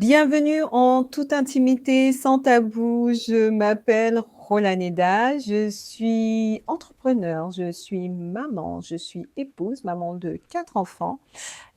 Bienvenue en toute intimité, sans tabou. Je m'appelle Rolaneda, je suis entrepreneur, je suis maman, je suis épouse, maman de 4 enfants.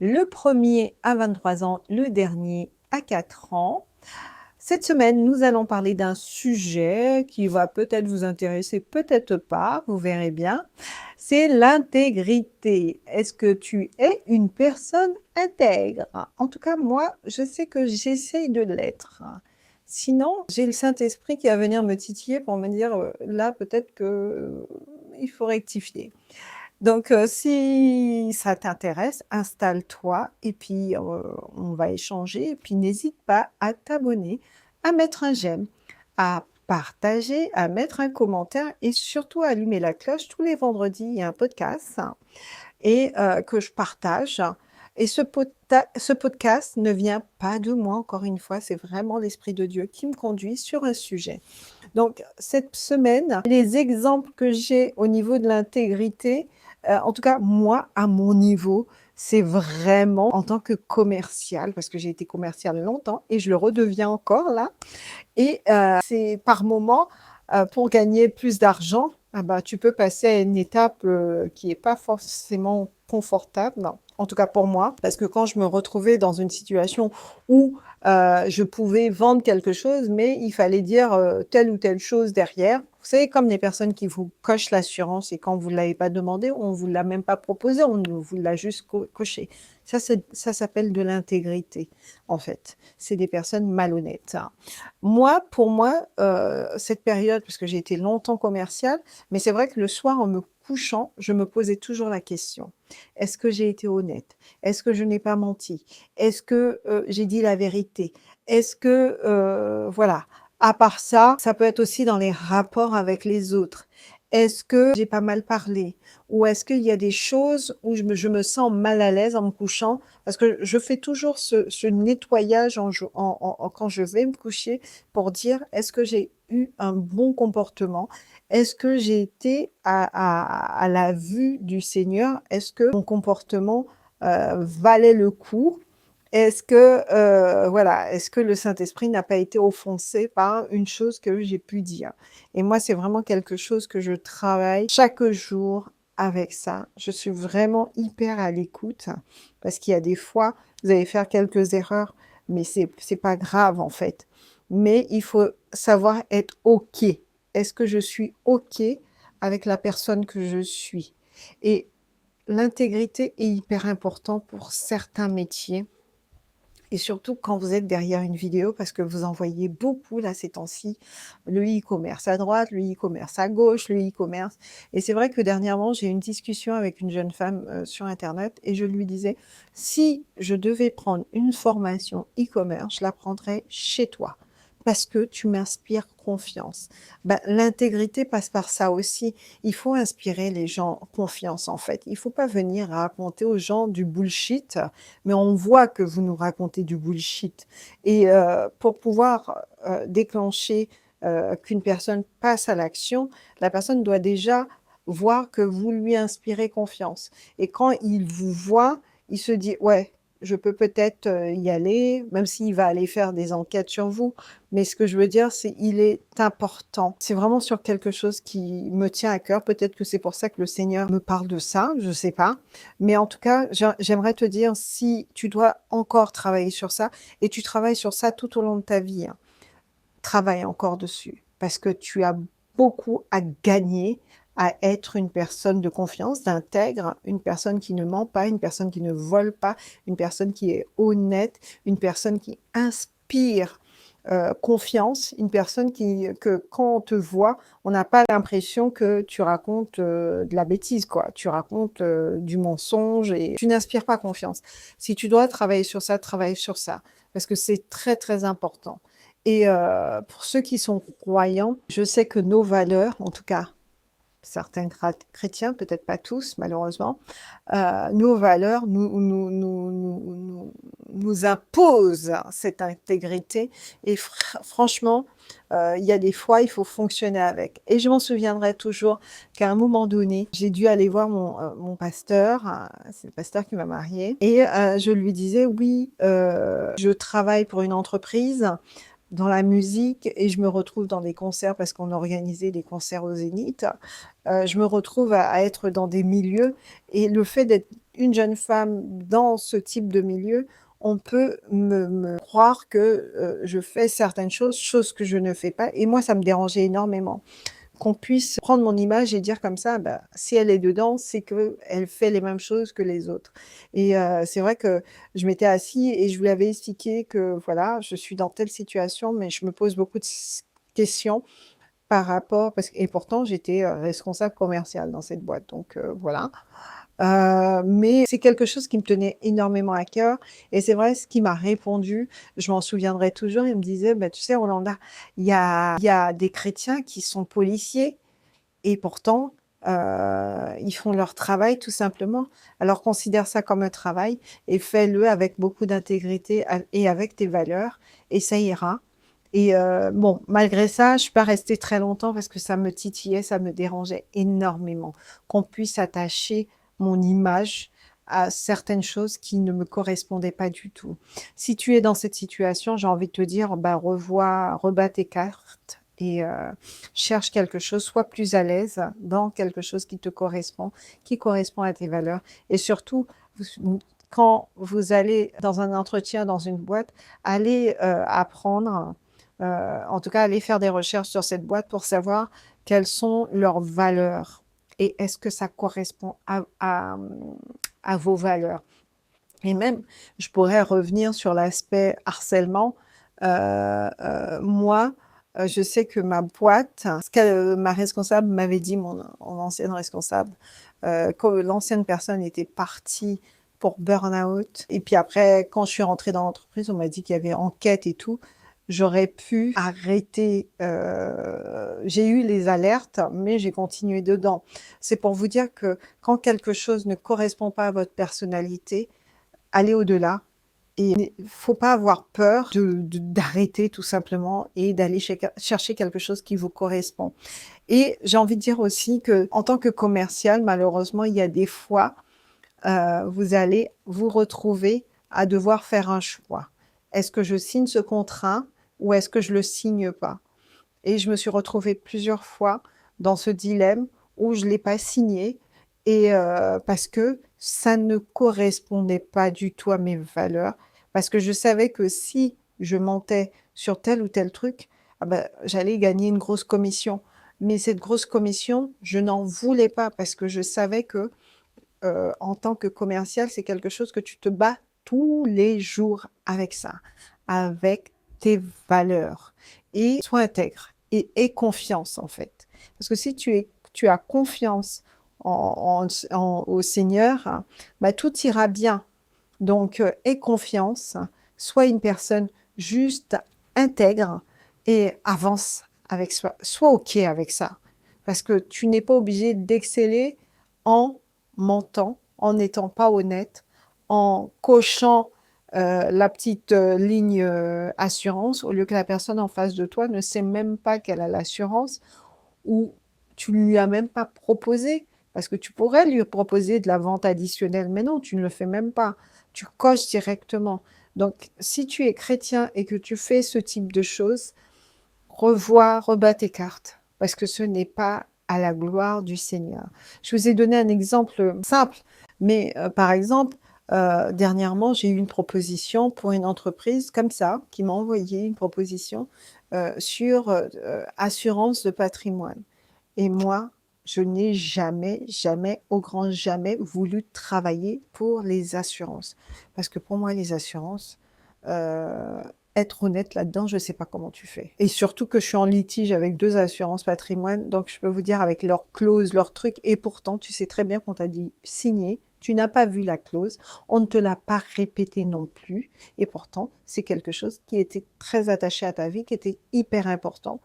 Le premier a 23 ans, le dernier a 4 ans. Cette semaine, nous allons parler d'un sujet qui va peut-être vous intéresser, peut-être pas, vous verrez bien. C'est l'intégrité. Est-ce que tu es une personne intègre? En tout cas, moi, je sais que j'essaye de l'être. Sinon, j'ai le Saint-Esprit qui va venir me titiller pour me dire, là, peut-être que il faut rectifier. Donc, si ça t'intéresse, installe-toi et puis on va échanger. Et puis, n'hésite pas à t'abonner, à mettre un j'aime, à partager, à mettre un commentaire et surtout à allumer la cloche. Tous les vendredis, il y a un podcast et que je partage. Et ce podcast ne vient pas de moi, encore une fois, c'est vraiment l'Esprit de Dieu qui me conduit sur un sujet. Donc, cette semaine, les exemples que j'ai au niveau de l'intégrité, en tout cas, moi, à mon niveau, c'est vraiment en tant que commercial, parce que j'ai été commerciale longtemps et je le redeviens encore là. Et c'est par moment, pour gagner plus d'argent, ah bah, tu peux passer à une étape qui n'est pas forcément confortable, en tout cas pour moi, parce que quand je me retrouvais dans une situation où je pouvais vendre quelque chose, mais il fallait dire telle ou telle chose derrière. Vous savez, comme les personnes qui vous cochent l'assurance et quand vous ne l'avez pas demandé, on ne vous l'a même pas proposé, on vous l'a juste coché. Ça s'appelle de l'intégrité, en fait. C'est des personnes malhonnêtes. Moi, pour moi, cette période, parce que j'ai été longtemps commerciale, mais c'est vrai que le soir, en me couchant, je me posais toujours la question: est-ce que j'ai été honnête? Est-ce que je n'ai pas menti? Est-ce que j'ai dit la vérité? Est-ce que, voilà. À part ça, ça peut être aussi dans les rapports avec les autres. Est-ce que j'ai pas mal parlé? Ou est-ce qu'il y a des choses où je me sens mal à l'aise en me couchant? Parce que je fais toujours ce nettoyage quand je vais me coucher pour dire: est-ce que j'ai eu un bon comportement? Est-ce que j'ai été à la vue du Seigneur? Est-ce que mon comportement valait le coup? Est-ce que, voilà, est-ce que le Saint-Esprit n'a pas été offensé par une chose que j'ai pu dire? Et moi, c'est vraiment quelque chose que je travaille chaque jour avec ça. Je suis vraiment hyper à l'écoute parce qu'il y a des fois, vous allez faire quelques erreurs, mais c'est pas grave en fait. Mais il faut savoir être OK. Est-ce que je suis OK avec la personne que je suis? Et l'intégrité est hyper importante pour certains métiers et surtout quand vous êtes derrière une vidéo parce que vous en voyez beaucoup là ces temps-ci, le e-commerce à droite, le e-commerce à gauche, le e-commerce. Et c'est vrai que dernièrement, j'ai eu une discussion avec une jeune femme sur Internet et je lui disais: si je devais prendre une formation e-commerce, je la prendrais chez toi parce que tu m'inspires confiance. Ben, l'intégrité passe par ça aussi. Il faut inspirer les gens confiance en fait. Il faut pas venir raconter aux gens du bullshit, mais on voit que vous nous racontez du bullshit. Et pour pouvoir déclencher qu'une personne passe à l'action, la personne doit déjà voir que vous lui inspirez confiance. Et quand il vous voit, il se dit: ouais, je peux peut-être y aller, même s'il va aller faire des enquêtes sur vous. Mais ce que je veux dire, c'est il est important. C'est vraiment sur quelque chose qui me tient à cœur. Peut-être que c'est pour ça que le Seigneur me parle de ça, je sais pas. Mais en tout cas, j'aimerais te dire, si tu dois encore travailler sur ça, et tu travailles sur ça tout au long de ta vie, hein, travaille encore dessus, parce que tu as beaucoup à gagner à être une personne de confiance, d'intègre, une personne qui ne ment pas, une personne qui ne vole pas, une personne qui est honnête, une personne qui inspire confiance, une personne que quand on te voit, on n'a pas l'impression que tu racontes de la bêtise, quoi. Tu racontes du mensonge et tu n'inspires pas confiance. Si tu dois travailler sur ça, travaille sur ça, parce que c'est très, très important. Et pour ceux qui sont croyants, je sais que nos valeurs, en tout cas certains chrétiens, peut-être pas tous malheureusement, nos valeurs nous imposent cette intégrité et franchement, Il y a des fois, il faut fonctionner avec. Et je m'en souviendrai toujours qu'à un moment donné, j'ai dû aller voir mon pasteur, c'est le pasteur qui m'a mariée, et je lui disais, oui, je travaille pour une entreprise dans la musique et je me retrouve dans des concerts parce qu'on organisait des concerts au Zénith. Je me retrouve à être dans des milieux et le fait d'être une jeune femme dans ce type de milieu, on peut me croire que je fais certaines choses, choses que je ne fais pas. Et moi, ça me dérangeait énormément qu'on puisse prendre mon image et dire comme ça, bah, si elle est dedans, c'est qu'elle fait les mêmes choses que les autres. Et c'est vrai que je m'étais assise et je lui avais expliqué que voilà, je suis dans telle situation, mais je me pose beaucoup de questions par rapport, parce que, et pourtant j'étais responsable commerciale dans cette boîte, donc voilà. Mais c'est quelque chose qui me tenait énormément à cœur et c'est vrai ce qu'il m'a répondu, je m'en souviendrai toujours, il me disait: «Bah, tu sais Rolanda, il y a des chrétiens qui sont policiers et pourtant, ils font leur travail tout simplement. Alors considère ça comme un travail et fais-le avec beaucoup d'intégrité et avec tes valeurs et ça ira.» Et bon, malgré ça, je suis pas restée très longtemps parce que ça me titillait, ça me dérangeait énormément qu'on puisse attacher mon image à certaines choses qui ne me correspondaient pas du tout. Si tu es dans cette situation, j'ai envie de te dire, bah, rebats tes cartes et cherche quelque chose, sois plus à l'aise dans quelque chose qui te correspond, qui correspond à tes valeurs. Et surtout, quand vous allez dans un entretien, dans une boîte, allez apprendre, en tout cas, allez faire des recherches sur cette boîte pour savoir quelles sont leurs valeurs et est-ce que ça correspond à vos valeurs. Et même, je pourrais revenir sur l'aspect harcèlement. Moi, je sais que ma boîte, ce que ma responsable m'avait dit, mon ancienne responsable, que l'ancienne personne était partie pour burn-out. Et puis après, quand je suis rentrée dans l'entreprise, on m'a dit qu'il y avait enquête et tout. J'aurais pu arrêter. J'ai eu les alertes, mais j'ai continué dedans. C'est pour vous dire que quand quelque chose ne correspond pas à votre personnalité, allez au-delà. Et il faut pas avoir peur d'arrêter tout simplement et d'aller chercher quelque chose qui vous correspond. Et j'ai envie de dire aussi que en tant que commercial, malheureusement, il y a des fois, vous allez vous retrouver à devoir faire un choix. Est-ce que je signe ce contrat ou est-ce que je le signe pas? Et je me suis retrouvée plusieurs fois dans ce dilemme où je l'ai pas signé et parce que ça ne correspondait pas du tout à mes valeurs. Parce que je savais que si je mentais sur tel ou tel truc, ah bah, j'allais gagner une grosse commission. Mais cette grosse commission, je n'en voulais pas parce que je savais que en tant que commercial, c'est quelque chose que tu te bats tous les jours avec ça, avec tes valeurs. Et sois intègre et aie confiance en fait. Parce que si tu as confiance au Seigneur, hein, bah, tout ira bien. Donc, aie confiance, sois une personne juste, intègre et avance avec soi. Sois OK avec ça. Parce que tu n'es pas obligé d'exceller en mentant, en n'étant pas honnête, en cochant la petite ligne assurance, au lieu que la personne en face de toi ne sait même pas qu'elle a l'assurance ou tu ne lui as même pas proposé. Parce que tu pourrais lui proposer de la vente additionnelle, mais non, tu ne le fais même pas. Tu coches directement. Donc, si tu es chrétien et que tu fais ce type de choses, rebats tes cartes, parce que ce n'est pas à la gloire du Seigneur. Je vous ai donné un exemple simple, mais par exemple, dernièrement, j'ai eu une proposition pour une entreprise comme ça, qui m'a envoyé une proposition sur assurance de patrimoine. Et moi, je n'ai jamais, jamais, au grand jamais voulu travailler pour les assurances. Parce que pour moi, les assurances, euh, être honnête là-dedans, je ne sais pas comment tu fais. Et surtout que je suis en litige avec 2 assurances patrimoine, donc je peux vous dire avec leurs clauses, leurs trucs, et pourtant, tu sais très bien qu'on t'a dit signer, tu n'as pas vu la clause, on ne te l'a pas répété non plus, et pourtant, c'est quelque chose qui était très attaché à ta vie, qui était hyper important,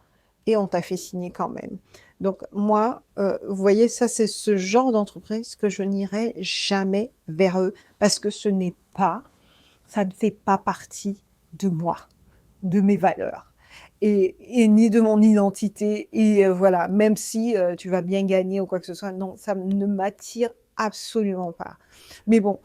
et on t'a fait signer quand même. Donc moi, vous voyez, ça c'est ce genre d'entreprise que je n'irai jamais vers eux parce que ça ne fait pas partie de moi, de mes valeurs. et ni de mon identité. Et voilà, même si tu vas bien gagner ou quoi que ce soit, non, ça ne m'attire absolument pas. Mais bon,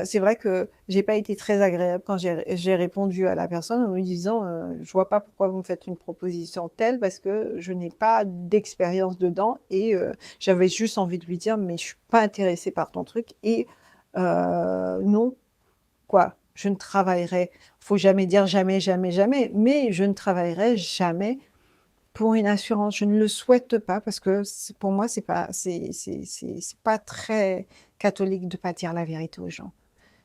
c'est vrai que j'ai pas été très agréable quand j'ai répondu à la personne en lui disant je vois pas pourquoi vous me faites une proposition telle parce que je n'ai pas d'expérience dedans et j'avais juste envie de lui dire mais je suis pas intéressée par ton truc et non quoi, je ne travaillerai, faut jamais dire jamais, jamais, jamais, mais je ne travaillerai jamais pour une assurance. Je ne le souhaite pas parce que pour moi, c'est pas très catholique de pas dire la vérité aux gens.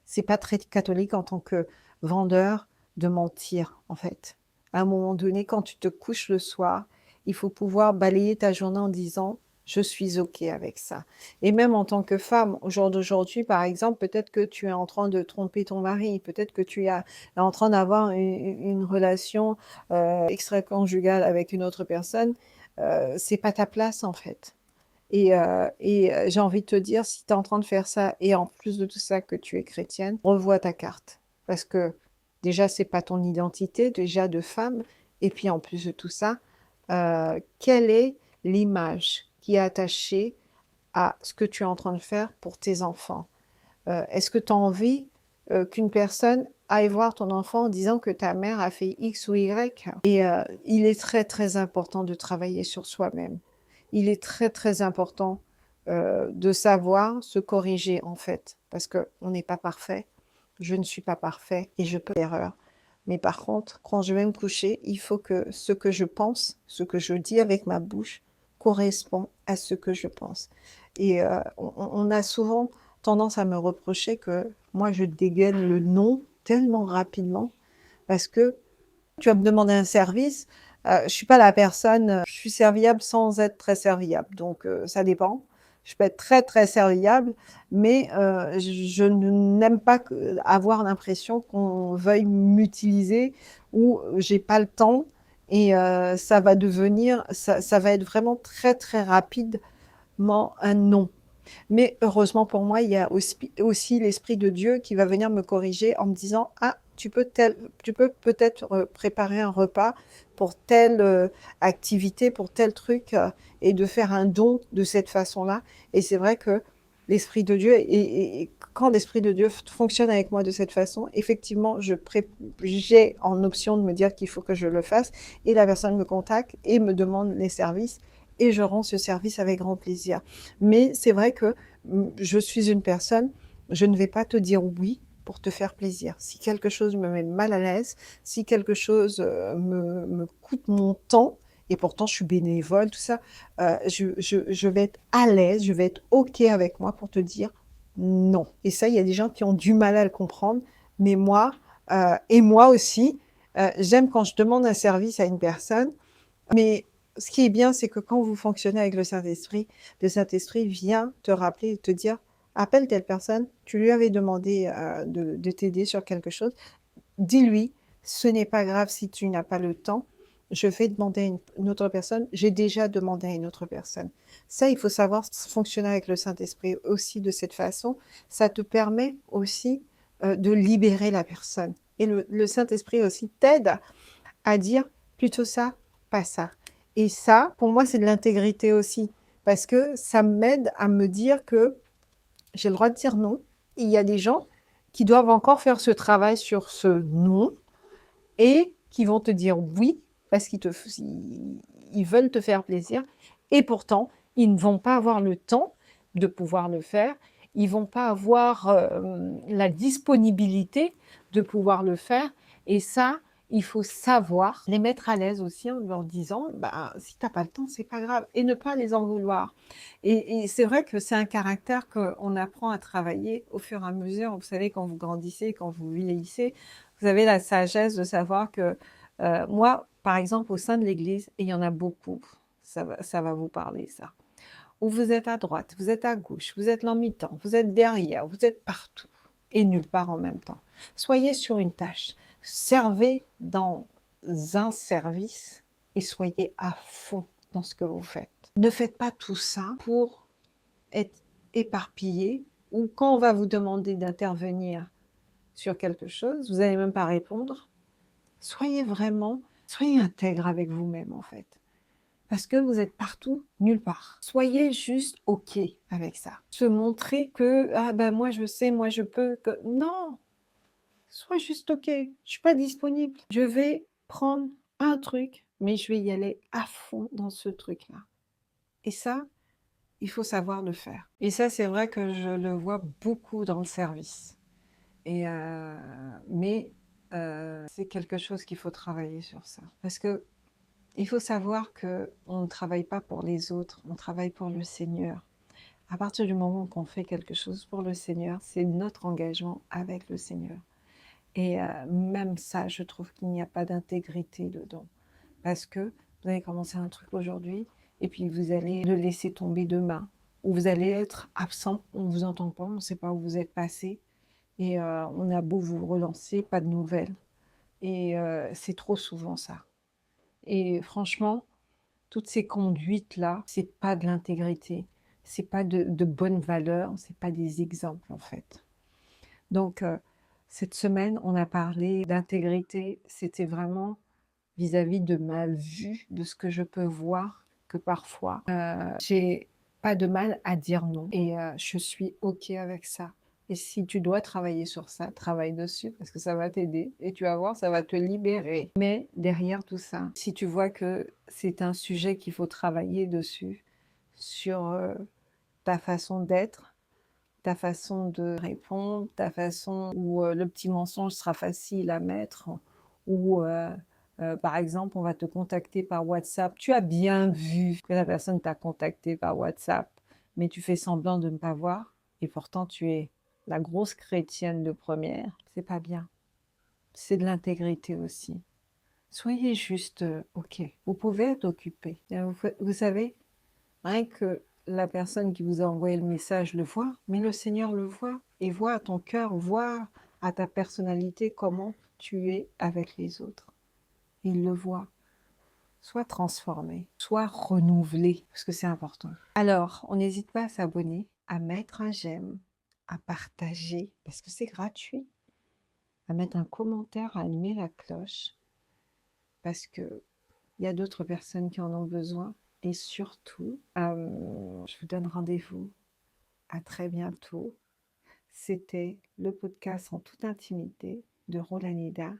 C'est pas très catholique en tant que vendeur de mentir, en fait. À un moment donné, quand tu te couches le soir, il faut pouvoir balayer ta journée en disant je suis OK avec ça. Et même en tant que femme, au jour d'aujourd'hui, par exemple, peut-être que tu es en train de tromper ton mari, peut-être que tu es en train d'avoir une relation extra-conjugale avec une autre personne, c'est pas ta place en fait. Et j'ai envie de te dire, si tu es en train de faire ça et en plus de tout ça que tu es chrétienne, revois ta carte. Parce que déjà, c'est pas ton identité, déjà de femme. Et puis en plus de tout ça, quelle est l'image qui est attachée à ce que tu es en train de faire pour tes enfants? Est-ce que tu as envie qu'une personne aille voir ton enfant en disant que ta mère a fait X ou Y? Et il est très très important de travailler sur soi-même. Il est très très important de savoir se corriger en fait, parce qu'on n'est pas parfait. Je ne suis pas parfait et je peux faire l'erreur. Mais par contre, quand je vais me coucher, il faut que ce que je pense, ce que je dis avec ma bouche, correspond à ce que je pense. Et on a souvent tendance à me reprocher que moi, je dégaine le non tellement rapidement parce que tu vas me demander un service, je suis pas la personne, je suis serviable sans être très serviable, donc ça dépend. Je peux être très, très serviable, mais je n'aime pas avoir l'impression qu'on veuille m'utiliser ou j'ai pas le temps et ça va être vraiment très, très rapidement un non. Mais heureusement pour moi, il y a aussi l'Esprit de Dieu qui va venir me corriger en me disant, ah, tu peux peut-être préparer un repas pour telle activité, pour tel truc, et de faire un don de cette façon-là. Et c'est vrai que l'Esprit de Dieu, et quand l'Esprit de Dieu fonctionne avec moi de cette façon, effectivement, j'ai en option de me dire qu'il faut que je le fasse, et la personne me contacte et me demande les services, et je rends ce service avec grand plaisir. Mais c'est vrai que je suis une personne, je ne vais pas te dire oui pour te faire plaisir. Si quelque chose me met mal à l'aise, si quelque chose me coûte mon temps, et pourtant je suis bénévole, tout ça, je vais être à l'aise, je vais être OK avec moi pour te dire non. Et ça, il y a des gens qui ont du mal à le comprendre, mais moi, et moi aussi, j'aime quand je demande un service à une personne, mais ce qui est bien, c'est que quand vous fonctionnez avec le Saint-Esprit vient te rappeler et te dire, appelle telle personne, tu lui avais demandé de t'aider sur quelque chose, dis-lui, ce n'est pas grave si tu n'as pas le temps, je vais demander à une autre personne, j'ai déjà demandé à une autre personne. Ça, il faut savoir fonctionner avec le Saint-Esprit aussi de cette façon. Ça te permet aussi de libérer la personne. Et le Saint-Esprit aussi t'aide à dire plutôt ça, pas ça. Et ça, pour moi, c'est de l'intégrité aussi, parce que ça m'aide à me dire que j'ai le droit de dire non. Il y a des gens qui doivent encore faire ce travail sur ce non et qui vont te dire oui parce ils veulent te faire plaisir et pourtant, ils ne vont pas avoir le temps de pouvoir le faire. Ils vont pas avoir la disponibilité de pouvoir le faire. Et ça, il faut savoir les mettre à l'aise aussi en leur disant, bah, si tu n'as pas le temps, c'est pas grave. Et ne pas les en vouloir. Et c'est vrai que c'est un caractère qu'on apprend à travailler au fur et à mesure. Vous savez, quand vous grandissez, quand vous vieillissez, vous avez la sagesse de savoir que moi, par exemple, au sein de l'Église, et il y en a beaucoup, ça va vous parler, ça, où vous êtes à droite, vous êtes à gauche, vous êtes en mi-temps, vous êtes derrière, vous êtes partout et nulle part en même temps. Soyez sur une tâche, servez dans un service et soyez à fond dans ce que vous faites. Ne faites pas tout ça pour être éparpillé ou quand on va vous demander d'intervenir sur quelque chose, vous n'allez même pas répondre. Soyez vraiment Soyez intègre avec vous-même, en fait. Parce que vous êtes partout, nulle part. Soyez juste OK avec ça. Se montrer que, ah ben moi je sais, moi je peux, que... Non, sois juste OK. Je suis pas disponible. Je vais prendre un truc, mais je vais y aller à fond dans ce truc-là. Et ça, il faut savoir le faire. Et ça, c'est vrai que je le vois beaucoup dans le service. Mais c'est quelque chose qu'il faut travailler sur ça. Parce que il faut savoir qu'on ne travaille pas pour les autres, on travaille pour le Seigneur. À partir du moment qu'on fait quelque chose pour le Seigneur, c'est notre engagement avec le Seigneur. Et même ça, je trouve qu'il n'y a pas d'intégrité dedans. Parce que vous allez commencer un truc aujourd'hui, et puis vous allez le laisser tomber demain. Ou vous allez être absent, on ne vous entend pas, on ne sait pas où vous êtes passé. Et on a beau vous relancer, pas de nouvelles. Et c'est trop souvent ça. Et franchement, toutes ces conduites-là, c'est pas de l'intégrité, c'est pas de bonnes valeurs, c'est pas des exemples en fait. Donc cette semaine, on a parlé d'intégrité, c'était vraiment vis-à-vis de ma vue, de ce que je peux voir, que parfois j'ai pas de mal à dire non et je suis OK avec ça. Et si tu dois travailler sur ça, travaille dessus parce que ça va t'aider et tu vas voir, ça va te libérer. Mais derrière tout ça, si tu vois que c'est un sujet qu'il faut travailler dessus, sur ta façon d'être, ta façon de répondre, ta façon où le petit mensonge sera facile à mettre, ou par exemple, on va te contacter par WhatsApp. Tu as bien vu que la personne t'a contacté par WhatsApp, mais tu fais semblant de ne pas voir, et pourtant tu es la grosse chrétienne de première. C'est pas bien. C'est de l'intégrité aussi. Soyez juste OK. Vous pouvez être occupé. Vous savez, rien que la personne qui vous a envoyé le message le voit, mais le Seigneur le voit et voit à ton cœur, voit à ta personnalité comment tu es avec les autres. Il le voit. Sois transformé, sois renouvelé, parce que c'est important. Alors, on n'hésite pas à s'abonner, à mettre un j'aime, à partager, parce que c'est gratuit, à mettre un commentaire, à allumer la cloche, parce que il y a d'autres personnes qui en ont besoin. Et surtout, je vous donne rendez-vous à très bientôt. C'était le podcast en toute intimité de Rolanida.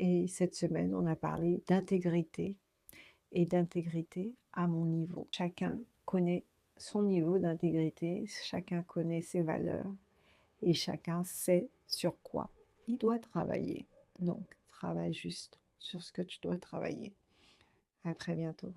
Et cette semaine, on a parlé d'intégrité et d'intégrité à mon niveau. Chacun connaît son niveau d'intégrité, chacun connaît ses valeurs et chacun sait sur quoi il doit travailler. Donc, travaille juste sur ce que tu dois travailler. À très bientôt.